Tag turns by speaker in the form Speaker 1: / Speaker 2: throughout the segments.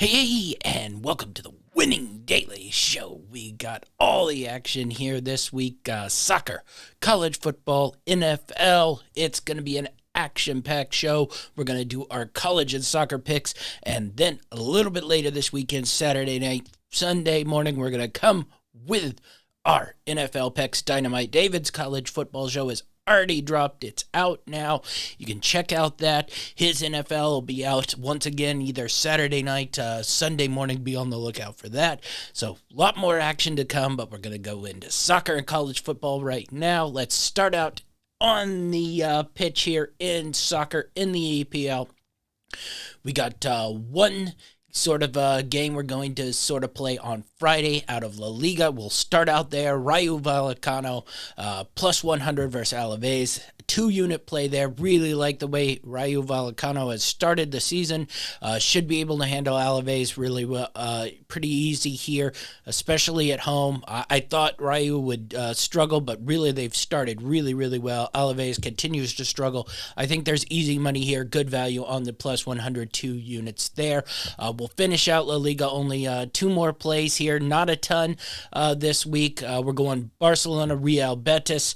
Speaker 1: Hey, and welcome to the Winning Daily Show. We got all the action here this week. Soccer, college football, NFL. It's going to be an action-packed show. We're going to do our college and soccer picks, and then a little bit later this weekend, Saturday night, Sunday morning, we're going to come with our NFL picks dynamite. David's college football show is already dropped. It's out now. You can check out that. His NFL will be out once again either Saturday night, Sunday morning. Be on the lookout for that. So a lot more action to come, but we're going to go into soccer and college football right now. Let's start out on the pitch here in soccer in the EPL. We got one sort of a game we're going to sort of play on Friday out of La Liga. We'll start out there. Rayo Vallecano plus 100 versus Alaves. 2-unit play there. Really like the way Rayo Vallecano has started the season. Should be able to handle Alaves really well. Pretty easy here, especially at home. I thought Rayo would struggle, but really they've started really, really well. Alaves continues to struggle. I think there's easy money here. Good value on the plus 102 units there. We'll finish out La Liga. Only two more plays here. Not a ton this week. We're going Barcelona, Real Betis.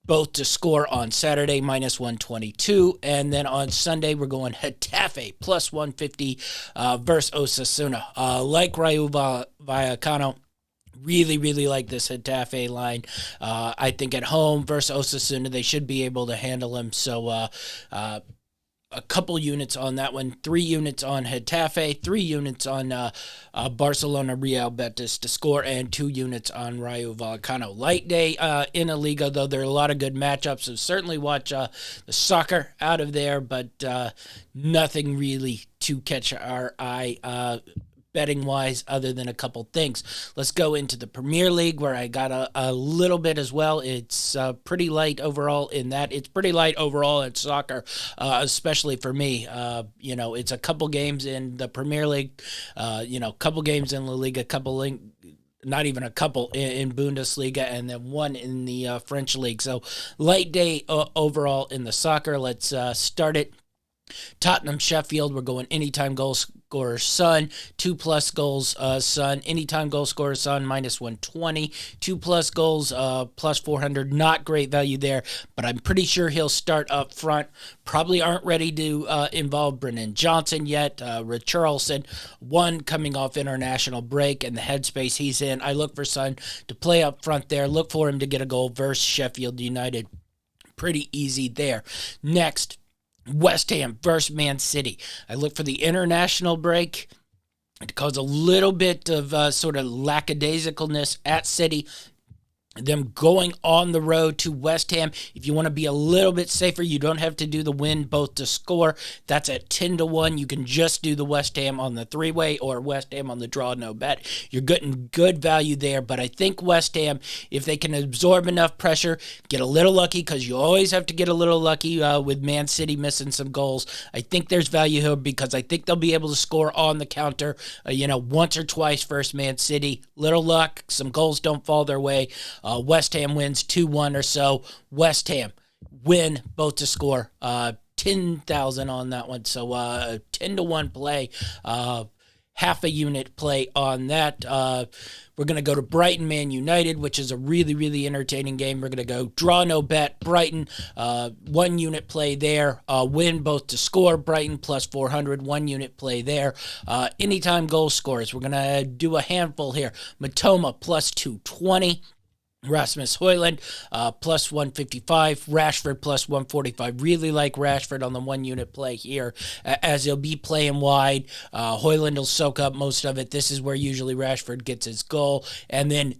Speaker 1: Both to score on Saturday, minus 122. And then on Sunday, we're going Getafe, plus 150 versus Osasuna. Like Rayo Vallecano, really, really like this Getafe line. I think at home versus Osasuna, they should be able to handle him. So a couple units on that one. 3 units on Getafe, 3 units on Barcelona, Real Betis to score, and 2 units on Rayo Vallecano. Light day in a Liga, though there are a lot of good matchups, so certainly watch the soccer out of there, but nothing really to catch our eye betting-wise, other than a couple things. Let's go into the Premier League, where I got a little bit as well. It's pretty light overall in that. It's pretty light overall in soccer, especially for me. It's a couple games in the Premier League, couple games in La Liga, not even a couple in Bundesliga, and then one in the French league. So light day overall in the soccer. Let's start it. Tottenham, Sheffield, we're going anytime goal scorer Son, 2+ goals Son, anytime goal scorer Son, minus 120, 2+ goals plus 400, not great value there, but I'm pretty sure he'll start up front. Probably aren't ready to involve Brennan Johnson yet. Richarlison, one coming off international break, and the headspace he's in. I look for Son to play up front there, look for him to get a goal versus Sheffield United. Pretty easy there. Next, West Ham versus Man City. I look for the international break to cause a little bit of sort of lackadaisicalness at City. Them going on the road to West Ham. If you want to be a little bit safer, you don't have to do the win both to score. That's at 10-1. You can just do the West Ham on the 3-way or West Ham on the draw no bet. You're getting good value there, but I think West Ham, if they can absorb enough pressure, get a little lucky, because you always have to get a little lucky with Man City missing some goals. I think there's value here because I think they'll be able to score on the counter, once or twice versus Man City. Little luck, some goals don't fall their way. West Ham wins 2-1 or so. West Ham win both to score. 10,000 on that one. So 10-1 play. Half a unit play on that. We're going to go to Brighton, Man United, which is a really, really entertaining game. We're going to go draw no bet. Brighton, 1 unit play there. Win both to score. Brighton plus 400, 1 unit play there. Anytime goal scorers. We're going to do a handful here. Matoma plus 220. Rasmus Højlund, plus 155. Rashford, plus 145. Really like Rashford on the 1 unit play here, as he'll be playing wide. Højlund will soak up most of it. This is where usually Rashford gets his goal. And then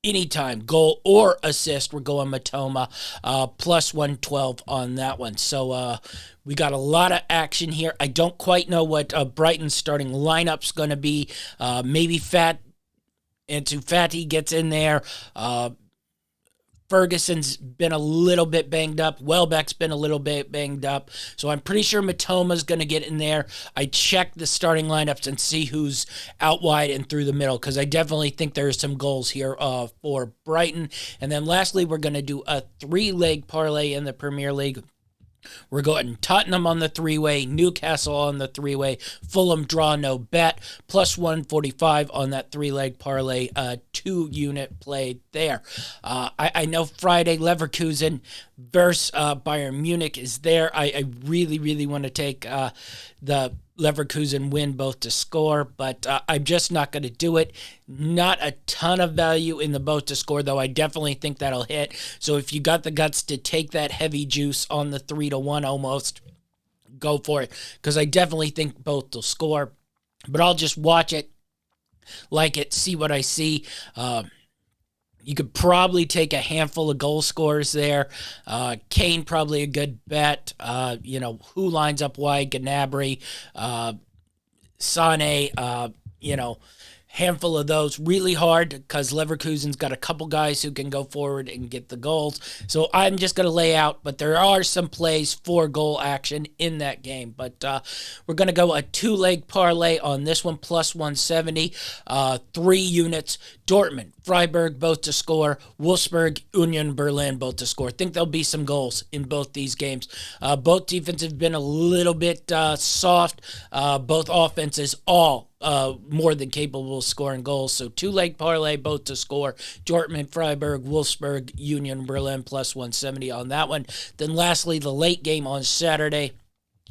Speaker 1: anytime goal or assist, we're going Matoma, plus 112 on that one. So we got a lot of action here. I don't quite know what Brighton's starting lineup's going to be. Maybe Ansu Fati gets in there. Ferguson's been a little bit banged up. Welbeck's been a little bit banged up. So I'm pretty sure Matoma's going to get in there. I check the starting lineups and see who's out wide and through the middle, because I definitely think there's some goals here for Brighton. And then lastly, we're going to do a 3-leg parlay in the Premier League. We're going Tottenham on the three-way, Newcastle on the three-way, Fulham draw no bet, plus 145 on that three-leg parlay, 2-unit play there. I know Friday Leverkusen versus Bayern Munich is there. I really, really want to take the Leverkusen win both to score, but I'm just not going to do it. Not a ton of value in the both to score, though I definitely think that'll hit. So if you got the guts to take that heavy juice on the 3-1 almost, go for it, because I definitely think both will score. But I'll just watch it, like it, see what I see. You could probably take a handful of goal scorers there. Kane probably a good bet. Who lines up wide? Gnabry, Sane, handful of those. Really hard because Leverkusen's got a couple guys who can go forward and get the goals. So I'm just going to lay out, but there are some plays for goal action in that game. But we're going to go a 2-leg parlay on this one, plus 170, 3 units. Dortmund, Freiburg, both to score. Wolfsburg, Union Berlin, both to score. I think there'll be some goals in both these games. Both defenses have been a little bit soft. Both offenses all more than capable of scoring goals. So 2-leg parlay, both to score. Dortmund, Freiburg, Wolfsburg, Union Berlin, plus 170 on that one. Then lastly, the late game on Saturday,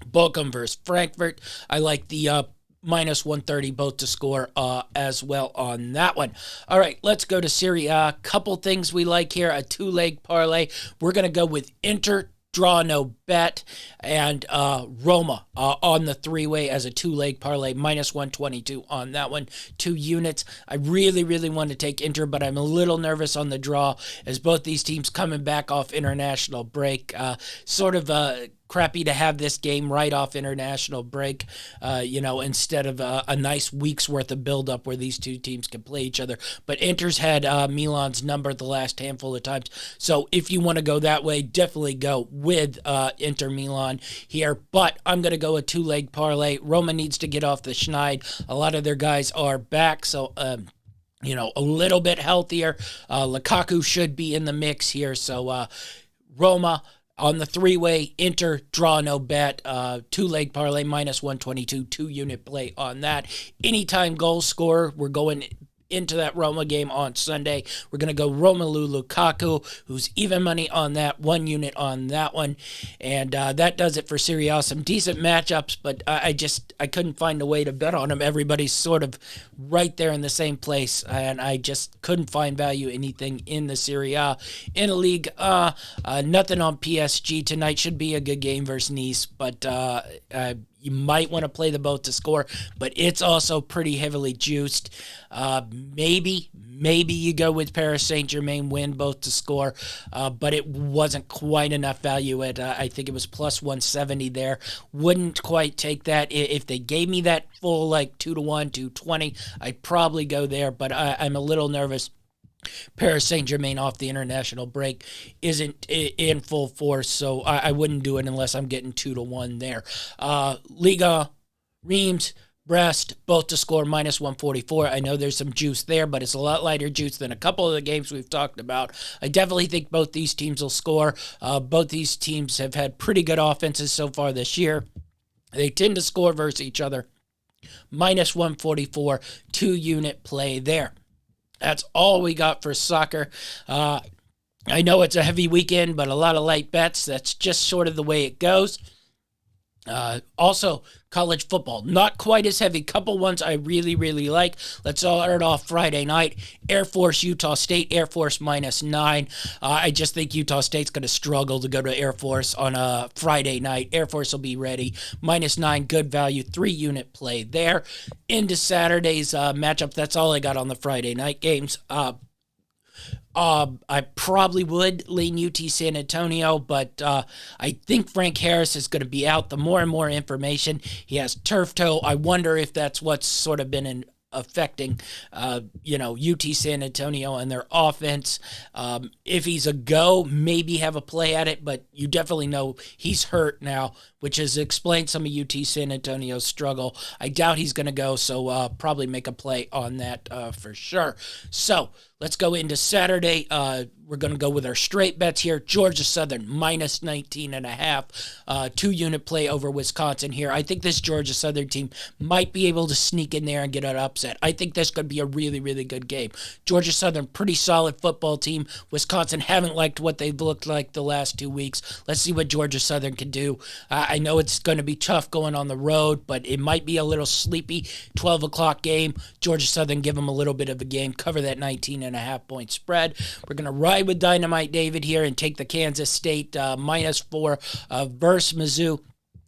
Speaker 1: Bochum versus Frankfurt. I like the minus 130 both to score as well on that one. All right, let's go to Serie A. Couple things we like here. A 2-leg parlay. We're going to go with Inter draw no bet, and Roma on the 3-way as a 2-leg parlay, minus 122 on that one, 2 units. I really, really want to take Inter, but I'm a little nervous on the draw as both these teams coming back off international break. Sort of crappy to have this game right off international break, instead of a nice week's worth of build-up where these two teams can play each other. But Inter's had Milan's number the last handful of times. So if you want to go that way, definitely go with Inter Milan here. But I'm going to go a 2-leg parlay. Roma needs to get off the schneid. A lot of their guys are back, so a little bit healthier. Lukaku should be in the mix here. So Roma on the 3-way, Inter, draw no bet, 2-leg parlay, minus 122, 2-unit play on that. Anytime goal scorer, we're going into that Roma game on Sunday. We're going to go Romelu Lukaku, who's even money on that, 1 unit on that one. And that does it for Serie A. Some decent matchups, but I couldn't find a way to bet on them. Everybody's sort of right there in the same place, and I just couldn't find value anything in the Serie A. In a league, nothing on PSG tonight. Should be a good game versus Nice, but you might want to play the both to score, but it's also pretty heavily juiced. Maybe you go with Paris Saint-Germain win both to score, but it wasn't quite enough value at, I think it was plus 170 there. Wouldn't quite take that. If they gave me that full 2-1, 220, I'd probably go there, but I'm a little nervous. Paris Saint-Germain off the international break isn't in full force, so I wouldn't do it unless I'm getting 2-1 there. Liga, Reims, Brest, both to score, minus 144. I know there's some juice there, but it's a lot lighter juice than a couple of the games we've talked about. I definitely think both these teams will score. Both these teams have had pretty good offenses so far this year. They tend to score versus each other. Minus 144, 2-unit play there. That's all we got for soccer. I know it's a heavy weekend, but a lot of light bets. That's just sort of the way it goes. Also, college football, not quite as heavy. Couple ones I really, really like. Let's start off Friday night. Air Force, Utah State, Air Force minus 9. I just think Utah State's going to struggle to go to Air Force on a Friday night. Air Force will be ready. Minus 9, good value, 3-unit play there. Into Saturday's matchup. That's all I got on the Friday night games. I probably would lean UT San Antonio, but I think Frank Harris is going to be out. The more and more information, he has turf toe. I wonder if that's what's sort of been affecting, UT San Antonio and their offense. If he's a go, maybe have a play at it, but you definitely know he's hurt now, which has explained some of UT San Antonio's struggle. I doubt he's going to go, so probably make a play on that for sure. So Let's go into Saturday. We're going to go with our straight bets here. Georgia Southern minus 19.5. 2-unit play over Wisconsin here. I think this Georgia Southern team might be able to sneak in there and get an upset. I think this could be a really, really good game. Georgia Southern, pretty solid football team. Wisconsin haven't liked what they've looked like the last 2 weeks. Let's see what Georgia Southern can do. I know it's going to be tough going on the road, but it might be a little sleepy. 12 o'clock game. Georgia Southern, give them a little bit of a game. Cover that 19.5 point spread. We're going to ride with Dynamite David here and take the Kansas State -4 versus Mizzou.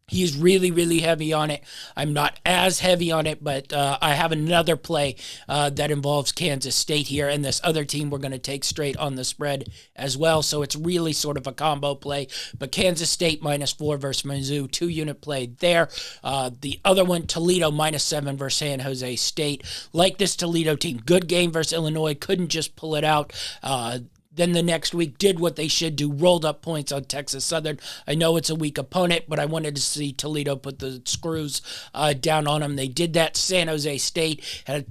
Speaker 1: He's really, really heavy on it. I'm not as heavy on it, but I have another play that involves Kansas State here, and this other team we're going to take straight on the spread as well. So it's really sort of a combo play. But Kansas State -4 versus Mizzou, 2-unit play there. The other one, Toledo -7 versus San Jose State. Like this Toledo team, good game versus Illinois, couldn't just pull it out. Then the next week did what they should do, rolled up points on Texas Southern. I know it's a weak opponent, but I wanted to see Toledo put the screws down on them. They did that. San Jose State had a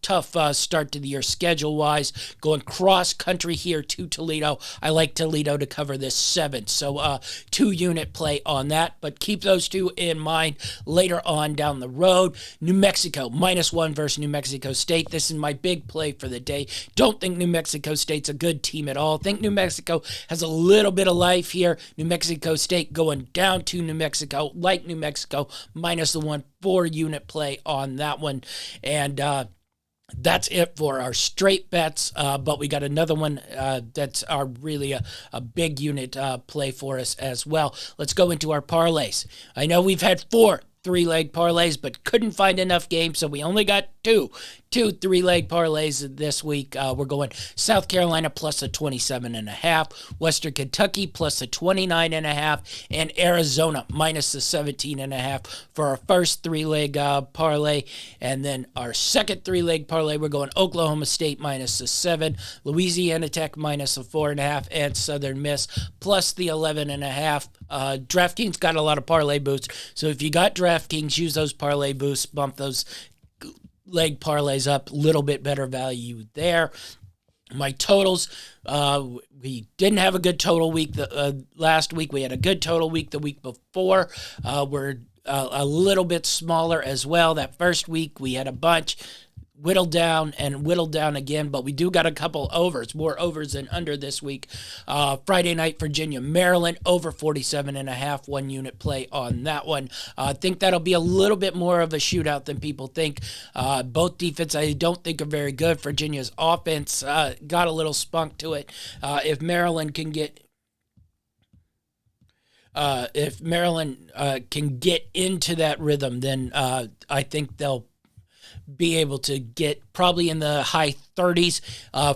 Speaker 1: tough start to the year schedule-wise, going cross-country here to Toledo. I like Toledo to cover this 7, so 2-unit play on that, but keep those two in mind later on down the road. New Mexico, -1 versus New Mexico State. This is my big play for the day. Don't think New Mexico State's a good team at all. Think New Mexico has a little bit of life here. New Mexico State going down to New Mexico, like New Mexico, -1, 4-unit play on that one. And that's it for our straight bets, but we got another one that's really a big unit play for us as well. Let's go into our parlays. I know we've had 4 3-leg parlays, but couldn't find enough games, so we only got two 3-leg parlays this week. We're going South Carolina plus a 27.5, Western Kentucky plus a 29.5, and Arizona minus the 17.5 for our first 3-leg parlay. And then our second 3-leg parlay, we're going Oklahoma State minus the 7, Louisiana Tech minus the 4.5, and Southern Miss plus the 11.5. DraftKings got a lot of parlay boosts, so if you got DraftKings, use those parlay boosts, bump those leg parlays up, a little bit better value there. My totals, we didn't have a good total week last week. We had a good total week the week before. We're a little bit smaller as well. That first week we had a bunch. Whittled down again, but we do got a couple overs, more overs than under this week. Friday night, Virginia, Maryland, over 47.5, 1-unit play on that one. I think that'll be a little bit more of a shootout than people think. Both defense I don't think are very good. Virginia's offense got a little spunk to it. If Maryland can get into that rhythm, then I think they'll be able to get probably in the high 30s.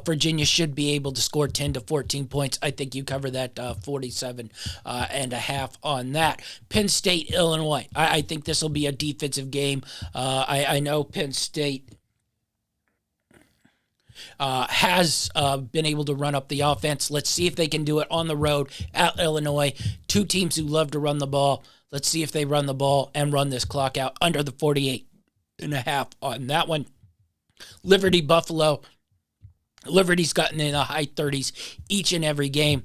Speaker 1: Virginia should be able to score 10 to 14 points. I think you cover that 47.5 on that. Penn State, Illinois. I think this will be a defensive game. I know Penn State has been able to run up the offense. Let's see if they can do it on the road at Illinois. Two teams who love to run the ball. Let's see if they run the ball and run this clock out under the 48.5 on that one. Liberty, Buffalo. Liberty's gotten in the high 30s each and every game.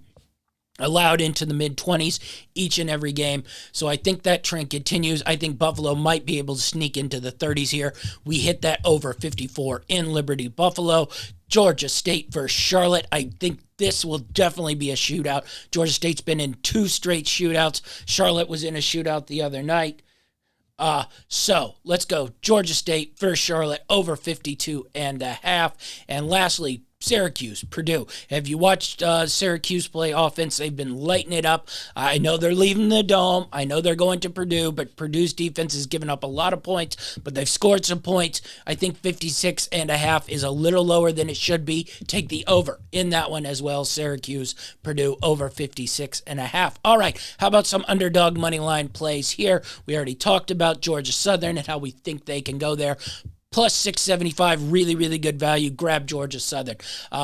Speaker 1: Allowed into the mid-20s each and every game. So I think that trend continues. I think Buffalo might be able to sneak into the 30s here. We hit that over 54 in Liberty, Buffalo. Georgia State versus Charlotte. I think this will definitely be a shootout. Georgia State's been in 2 straight shootouts. Charlotte was in a shootout the other night. So let's go Georgia State versus Charlotte over 52.5. And lastly, Syracuse, Purdue. Have you watched Syracuse play offense? They've been lighting it up. I know they're leaving the Dome. I know they're going to Purdue, but Purdue's defense has given up a lot of points, but they've scored some points. I think 56.5 is a little lower than it should be. Take the over in that one as well. Syracuse, Purdue over 56.5. All right, how about some underdog money line plays here? We already talked about Georgia Southern and how we think they can go there. Plus 675, really, really good value. Grab Georgia Southern.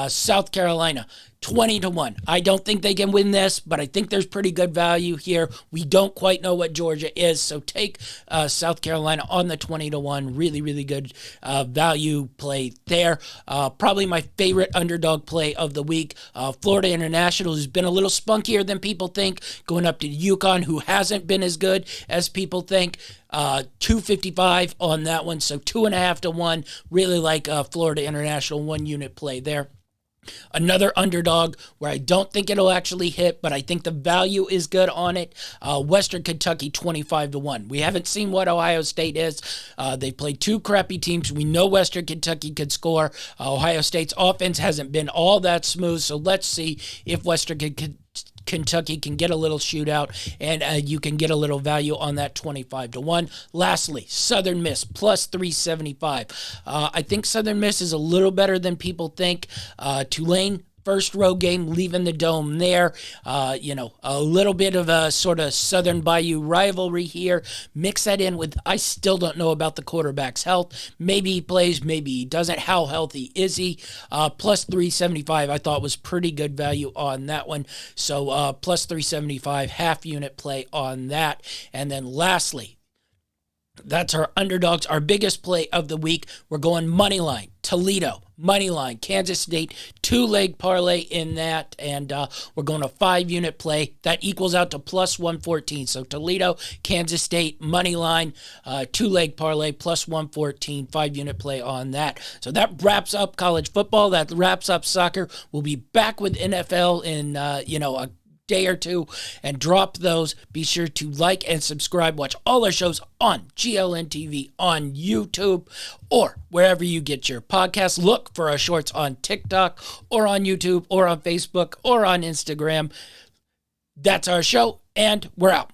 Speaker 1: South Carolina, 20-1. I don't think they can win this, but I think there's pretty good value here. We don't quite know what Georgia is, so take South Carolina on the 20-1. Really, really good value play there. Probably my favorite underdog play of the week. Florida International has been a little spunkier than people think, going up to UConn, who hasn't been as good as people think. 255 on that one, so 2.5-1. Really like Florida International 1-unit play there. Another underdog where I don't think it'll actually hit, but I think the value is good on it. Western Kentucky 25-1. We haven't seen what Ohio State is. They played two crappy teams. We know Western Kentucky could score. Ohio State's offense hasn't been all that smooth, so let's see if Western Kentucky can get a little shootout, and you can get a little value on that 25-1. Lastly, Southern Miss plus 375. I think Southern Miss is a little better than people think. Tulane, first road game, leaving the dome there. A little bit of a sort of Southern Bayou rivalry here. Mix that in with, I still don't know about the quarterback's health. Maybe he plays, maybe he doesn't. How healthy is he? Plus 375, I thought was pretty good value on that one. So plus 375, half unit play on that. And then lastly, that's our underdogs, our biggest play of the week. We're going money line, Toledo, money line, Kansas State, 2-leg parlay in that, and we're going a 5-unit play. That equals out to plus 114. So Toledo, Kansas State, money line, 2-leg parlay, plus 114, 5-unit play on that. So that wraps up college football. That wraps up soccer. We'll be back with NFL in, a day or two, and drop those. Be sure to like and subscribe. Watch all our shows on GLN TV, on YouTube, or wherever you get your podcasts. Look for our shorts on TikTok or on YouTube or on Facebook or on Instagram. That's our show, and we're out.